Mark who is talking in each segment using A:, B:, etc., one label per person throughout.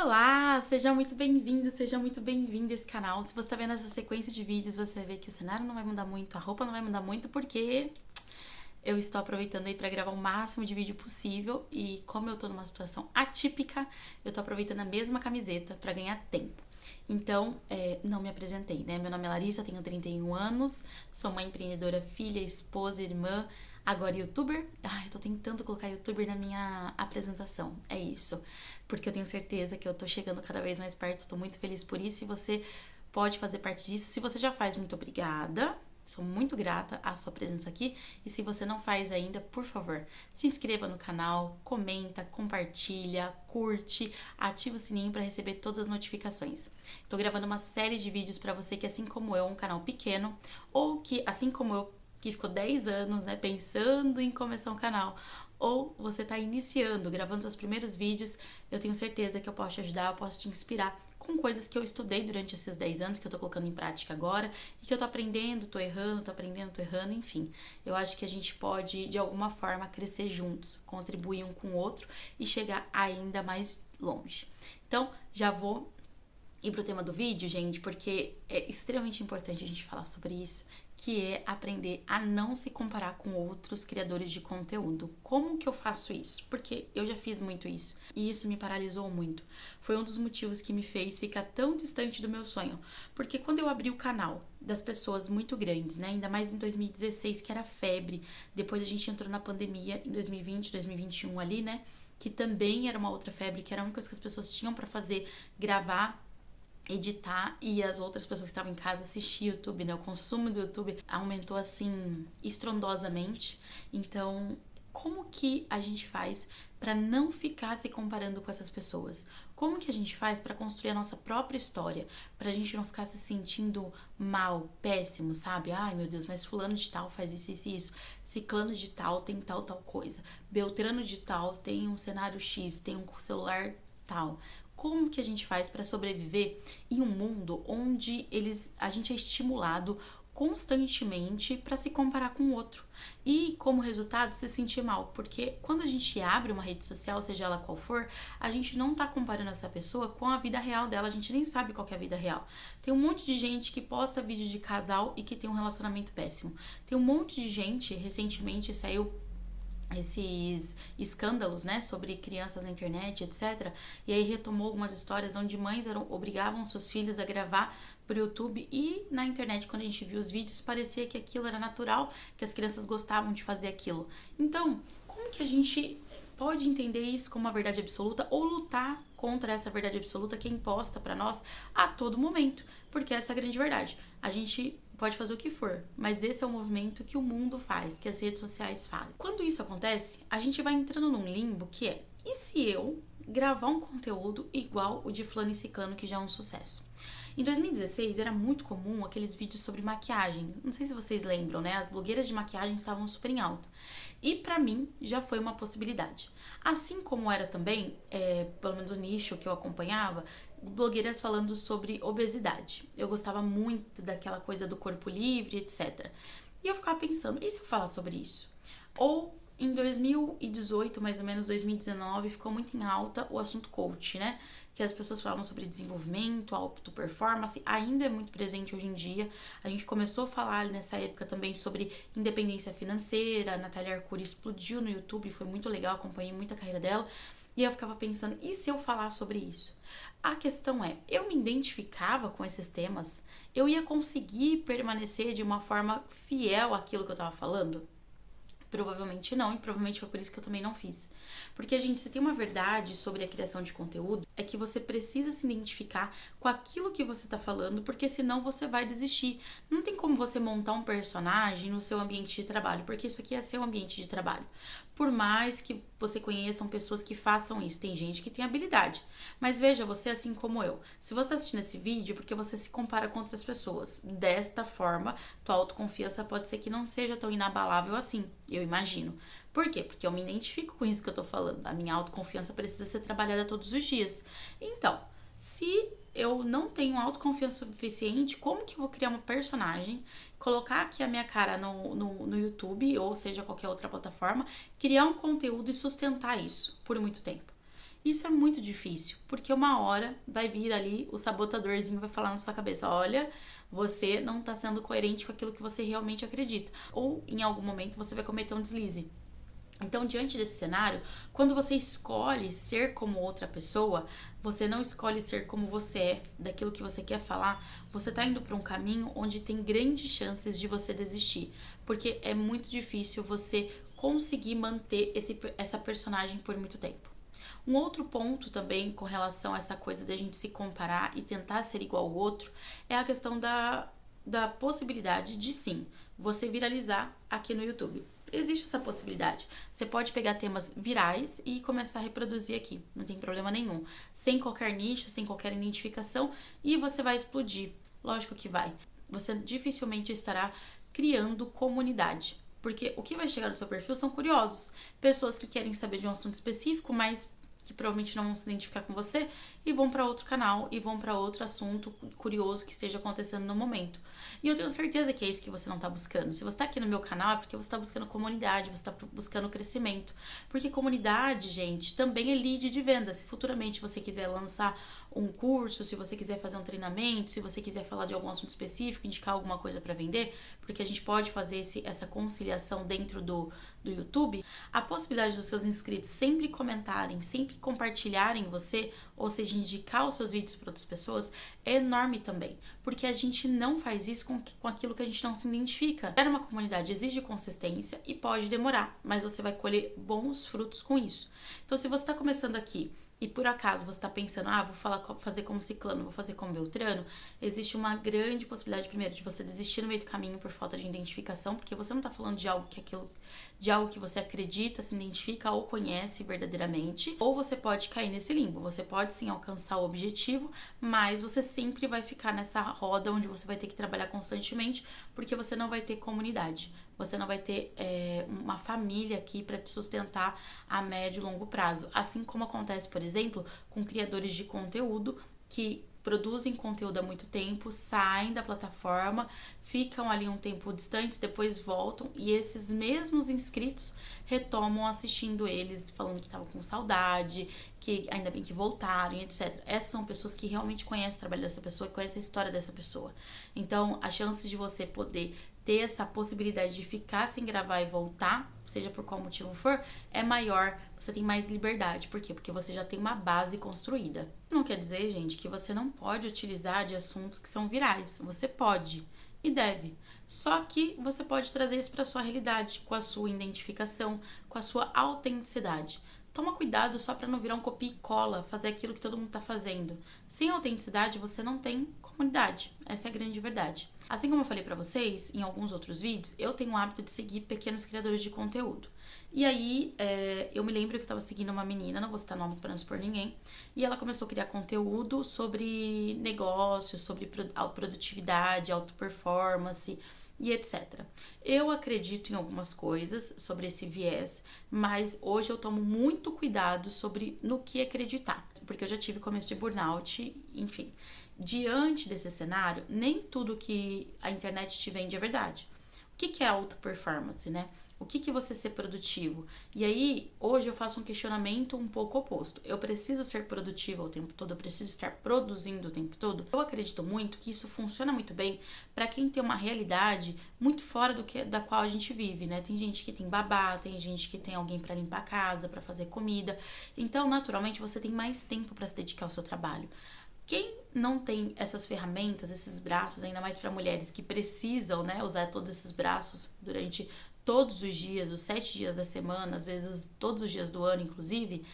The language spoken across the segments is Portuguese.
A: Olá, seja muito bem-vindo, seja muito bem-vindo a esse canal. Se você tá vendo essa sequência de vídeos, você vai ver que o cenário não vai mudar muito, a roupa não vai mudar muito, porque eu estou aproveitando aí pra gravar o máximo de vídeo possível e como eu tô numa situação atípica, eu tô aproveitando a mesma camiseta pra ganhar tempo. Então, não me apresentei, né? Meu nome é Larissa, tenho 31 anos, sou uma empreendedora, filha, esposa, irmã, agora youtuber. Ai, eu tô tentando colocar youtuber na minha apresentação, é isso. Porque eu tenho certeza que eu tô chegando cada vez mais perto, tô muito feliz por isso e você pode fazer parte disso. Se você já faz, muito obrigada. Sou muito grata à sua presença aqui. E se você não faz ainda, por favor, se inscreva no canal, comenta, compartilha, curte, ativa o sininho para receber todas as notificações. Tô gravando uma série de vídeos para você que, assim como eu, é um canal pequeno, ou que, assim como eu, que ficou 10 anos, né, pensando em começar um canal, ou você tá iniciando, gravando seus primeiros vídeos, eu tenho certeza que eu posso te ajudar, eu posso te inspirar com coisas que eu estudei durante esses 10 anos, que eu tô colocando em prática agora, e que eu tô aprendendo, tô errando, enfim. Eu acho que a gente pode, de alguma forma, crescer juntos, contribuir um com o outro e chegar ainda mais longe. Então, já vou ir pro tema do vídeo, gente, porque é extremamente importante a gente falar sobre isso, que é aprender a não se comparar com outros criadores de conteúdo. Como que eu faço isso? Porque eu já fiz muito isso e isso me paralisou muito. Foi um dos motivos que me fez ficar tão distante do meu sonho. Porque quando eu abri o canal das pessoas muito grandes, né, ainda mais em 2016, que era febre, depois a gente entrou na pandemia em 2020, 2021 ali, né, que também era uma outra febre, que era a única coisa que as pessoas tinham pra fazer, gravar, editar, e as outras pessoas que estavam em casa assistir YouTube, né? O consumo do YouTube aumentou assim estrondosamente. Então, como que a gente faz para não ficar se comparando com essas pessoas? Como que a gente faz para construir a nossa própria história, pra gente não ficar se sentindo mal, péssimo, sabe? Ai, meu Deus, mas fulano de tal faz isso, isso. Ciclano de tal tem tal coisa. Beltrano de tal tem um cenário X, tem um celular tal. Como que a gente faz para sobreviver em um mundo onde a gente é estimulado constantemente para se comparar com o outro e, como resultado, se sentir mal? Porque quando a gente abre uma rede social, seja ela qual for, a gente não tá comparando essa pessoa com a vida real dela, a gente nem sabe qual que é a vida real. Tem um monte de gente que posta vídeos de casal e que tem um relacionamento péssimo. Tem um monte de gente, recentemente saiu esses escândalos, né, sobre crianças na internet, etc. E aí retomou algumas histórias onde mães obrigavam seus filhos a gravar pro YouTube, e na internet, quando a gente viu os vídeos, parecia que aquilo era natural, que as crianças gostavam de fazer aquilo. Então, como que a gente pode entender isso como uma verdade absoluta ou lutar contra essa verdade absoluta que é imposta pra nós a todo momento? Porque essa é a grande verdade. A gente pode fazer o que for, mas esse é o movimento que o mundo faz, que as redes sociais fazem. Quando isso acontece, a gente vai entrando num limbo que é: e se eu gravar um conteúdo igual o de fulano e ciclano, que já é um sucesso? Em 2016 era muito comum aqueles vídeos sobre maquiagem. Não sei se vocês lembram, né? As blogueiras de maquiagem estavam super em alta. E pra mim já foi uma possibilidade. Assim como era também, pelo menos o nicho que eu acompanhava, blogueiras falando sobre obesidade. Eu gostava muito daquela coisa do corpo livre, etc. E eu ficava pensando, e se eu falar sobre isso? Ou em 2018, mais ou menos 2019, ficou muito em alta o assunto coach, né? Que as pessoas falavam sobre desenvolvimento, auto performance, ainda é muito presente hoje em dia. A gente começou a falar nessa época também sobre independência financeira. A Natália Arcuri explodiu no YouTube, foi muito legal, acompanhei muito a carreira dela. E eu ficava pensando, e se eu falar sobre isso? A questão é, eu me identificava com esses temas? Eu ia conseguir permanecer de uma forma fiel àquilo que eu tava falando? Provavelmente não, e provavelmente foi por isso que eu também não fiz. Porque, gente, se tem uma verdade sobre a criação de conteúdo, é que você precisa se identificar com aquilo que você tá falando, porque senão você vai desistir. Não tem como você montar um personagem no seu ambiente de trabalho, porque isso aqui é seu ambiente de trabalho. Por mais que você conheçam pessoas que façam isso, tem gente que tem habilidade. Mas veja, você é assim como eu. Se você tá assistindo esse vídeo, é porque você se compara com outras pessoas. Desta forma, tua autoconfiança pode ser que não seja tão inabalável assim, eu imagino. Por quê? Porque eu me identifico com isso que eu tô falando. A minha autoconfiança precisa ser trabalhada todos os dias. Então, se eu não tenho autoconfiança suficiente, como que eu vou criar uma personagem, colocar aqui a minha cara no YouTube, ou seja, qualquer outra plataforma, criar um conteúdo e sustentar isso por muito tempo? Isso é muito difícil, porque uma hora vai vir ali o sabotadorzinho vai falar na sua cabeça, olha, você não tá sendo coerente com aquilo que você realmente acredita. Ou em algum momento você vai cometer um deslize. Então, diante desse cenário, quando você escolhe ser como outra pessoa, você não escolhe ser como você é, daquilo que você quer falar, você tá indo para um caminho onde tem grandes chances de você desistir, porque é muito difícil você conseguir manter essa personagem por muito tempo. Um outro ponto também com relação a essa coisa de a gente se comparar e tentar ser igual ao outro é a questão da possibilidade de sim, você viralizar aqui no YouTube. Existe essa possibilidade. Você pode pegar temas virais e começar a reproduzir aqui, não tem problema nenhum. Sem qualquer nicho, sem qualquer identificação, e você vai explodir. Lógico que vai. Você dificilmente estará criando comunidade. Porque o que vai chegar no seu perfil são curiosos. Pessoas que querem saber de um assunto específico, mas que provavelmente não vão se identificar com você e vão para outro canal e vão para outro assunto curioso que esteja acontecendo no momento. E eu tenho certeza que é isso que você não tá buscando. Se você tá aqui no meu canal é porque você tá buscando comunidade, você tá buscando crescimento. Porque comunidade, gente, também é lead de venda. Se futuramente você quiser lançar um curso, se você quiser fazer um treinamento, se você quiser falar de algum assunto específico, indicar alguma coisa para vender, porque a gente pode fazer essa conciliação dentro do YouTube, a possibilidade dos seus inscritos sempre comentarem, sempre compartilharem você, ou seja, indicar os seus vídeos para outras pessoas, é enorme também. Porque a gente não faz isso com aquilo que a gente não se identifica. Era uma comunidade, exige consistência e pode demorar, mas você vai colher bons frutos com isso. Então, se você está começando aqui e por acaso você está pensando, vou fazer como ciclano, vou fazer como beltrano, existe uma grande possibilidade, primeiro, de você desistir no meio do caminho por falta de identificação, porque você não está falando de algo que você acredita, se identifica ou conhece verdadeiramente, ou você pode cair nesse limbo. Você pode sim alcançar o objetivo, mas você sempre vai ficar nessa roda onde você vai ter que trabalhar constantemente, porque você não vai ter comunidade. Você não vai ter uma família aqui para te sustentar a médio e longo prazo. Assim como acontece, por exemplo, com criadores de conteúdo que produzem conteúdo há muito tempo, saem da plataforma, ficam ali um tempo distantes, depois voltam e esses mesmos inscritos retomam assistindo eles, falando que estavam com saudade, que ainda bem que voltaram, etc. Essas são pessoas que realmente conhecem o trabalho dessa pessoa, que conhecem a história dessa pessoa. Então, a chance de você poder ter essa possibilidade de ficar sem gravar e voltar, seja por qual motivo for, é maior, você tem mais liberdade. Por quê? Porque você já tem uma base construída. Isso não quer dizer, gente, que você não pode utilizar de assuntos que são virais. Você pode e deve. Só que você pode trazer isso para sua realidade, com a sua identificação, com a sua autenticidade. Toma cuidado só para não virar um copia e cola, fazer aquilo que todo mundo tá fazendo. Sem autenticidade, você não tem comunidade. Essa é a grande verdade. Assim como eu falei para vocês em alguns outros vídeos, eu tenho o hábito de seguir pequenos criadores de conteúdo. E aí, eu me lembro que eu tava seguindo uma menina, não vou citar nomes para não expor ninguém, e ela começou a criar conteúdo sobre negócios, sobre produtividade, auto-performance e etc. Eu acredito em algumas coisas sobre esse viés, mas hoje eu tomo muito cuidado sobre no que acreditar, porque eu já tive começo de burnout, enfim. Diante desse cenário, nem tudo que a internet te vende é verdade. O que é alta performance, né? O que você ser produtivo? E aí, hoje eu faço um questionamento um pouco oposto. Eu preciso ser produtiva o tempo todo? Eu preciso estar produzindo o tempo todo? Eu acredito muito que isso funciona muito bem para quem tem uma realidade muito fora da qual a gente vive, né? Tem gente que tem babá, tem gente que tem alguém para limpar a casa, para fazer comida. Então, naturalmente, você tem mais tempo para se dedicar ao seu trabalho. Quem não tem essas ferramentas, esses braços, ainda mais para mulheres que precisam, né, usar todos esses braços durante todos os dias, os 7 dias da semana, às vezes todos os dias do ano, inclusive,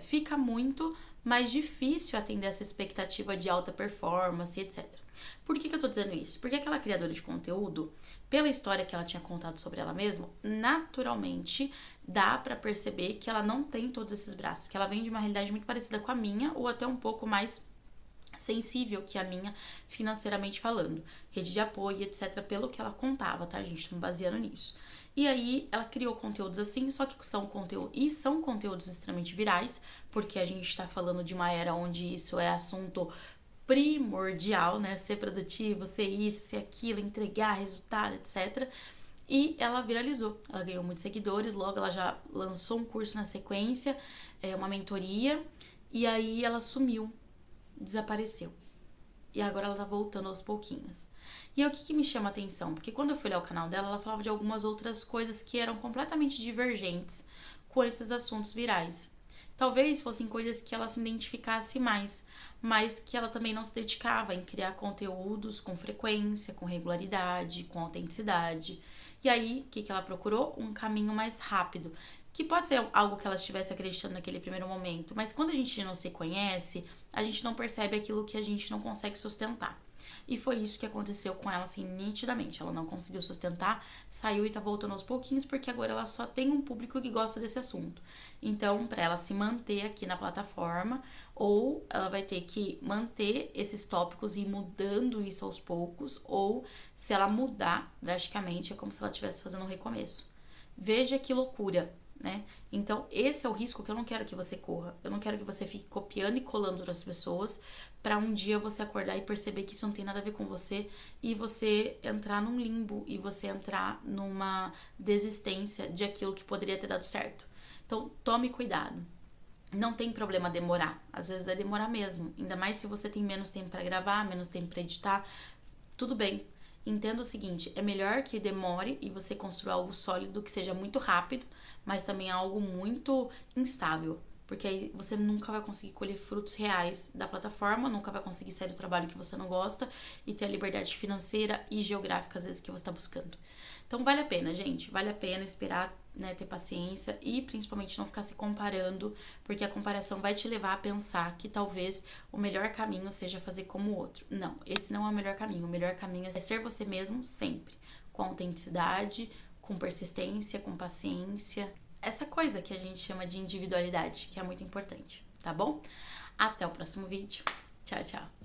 A: fica muito mais difícil atender essa expectativa de alta performance, etc. Por que eu tô dizendo isso? Porque aquela criadora de conteúdo, pela história que ela tinha contado sobre ela mesma, naturalmente dá pra perceber que ela não tem todos esses braços, que ela vem de uma realidade muito parecida com a minha, ou até um pouco mais sensível que a minha, financeiramente falando, rede de apoio, etc, pelo que ela contava, tá, gente? Tô me baseando nisso. E aí, ela criou conteúdos assim, só que são conteúdos extremamente virais, porque a gente tá falando de uma era onde isso é assunto primordial, né? Ser produtivo, ser isso, ser aquilo, entregar resultado, etc. E ela viralizou, ela ganhou muitos seguidores, logo ela já lançou um curso na sequência, uma mentoria, e aí ela sumiu, desapareceu. E agora ela tá voltando aos pouquinhos. E aí, o que me chama a atenção? Porque quando eu fui olhar o canal dela, ela falava de algumas outras coisas que eram completamente divergentes com esses assuntos virais. Talvez fossem coisas que ela se identificasse mais, mas que ela também não se dedicava em criar conteúdos com frequência, com regularidade, com autenticidade. E aí, o que ela procurou? Um caminho mais rápido, que pode ser algo que ela estivesse acreditando naquele primeiro momento, mas quando a gente não se conhece, a gente não percebe aquilo que a gente não consegue sustentar. E foi isso que aconteceu com ela, assim, nitidamente. Ela não conseguiu sustentar, saiu e tá voltando aos pouquinhos, porque agora ela só tem um público que gosta desse assunto. Então, para ela se manter aqui na plataforma, ou ela vai ter que manter esses tópicos e ir mudando isso aos poucos, ou se ela mudar drasticamente, é como se ela estivesse fazendo um recomeço. Veja que loucura, né? Então, esse é o risco que eu não quero que você corra. Eu não quero que você fique copiando e colando das pessoas para um dia você acordar e perceber que isso não tem nada a ver com você e você entrar num limbo e você entrar numa desistência de aquilo que poderia ter dado certo. Então, tome cuidado. Não tem problema demorar. Às vezes é demorar mesmo. Ainda mais se você tem menos tempo para gravar, menos tempo para editar. Tudo bem. Entenda o seguinte, é melhor que demore e você construa algo sólido, que seja muito rápido, mas também algo muito instável. Porque aí você nunca vai conseguir colher frutos reais da plataforma, nunca vai conseguir sair do trabalho que você não gosta e ter a liberdade financeira e geográfica, às vezes, que você está buscando. Então, vale a pena, gente. Vale a pena esperar, né, ter paciência e, principalmente, não ficar se comparando, porque a comparação vai te levar a pensar que talvez o melhor caminho seja fazer como o outro. Não, esse não é o melhor caminho. O melhor caminho é ser você mesmo sempre, com autenticidade, com persistência, com paciência. Essa coisa que a gente chama de individualidade, que é muito importante, tá bom? Até o próximo vídeo. Tchau, tchau.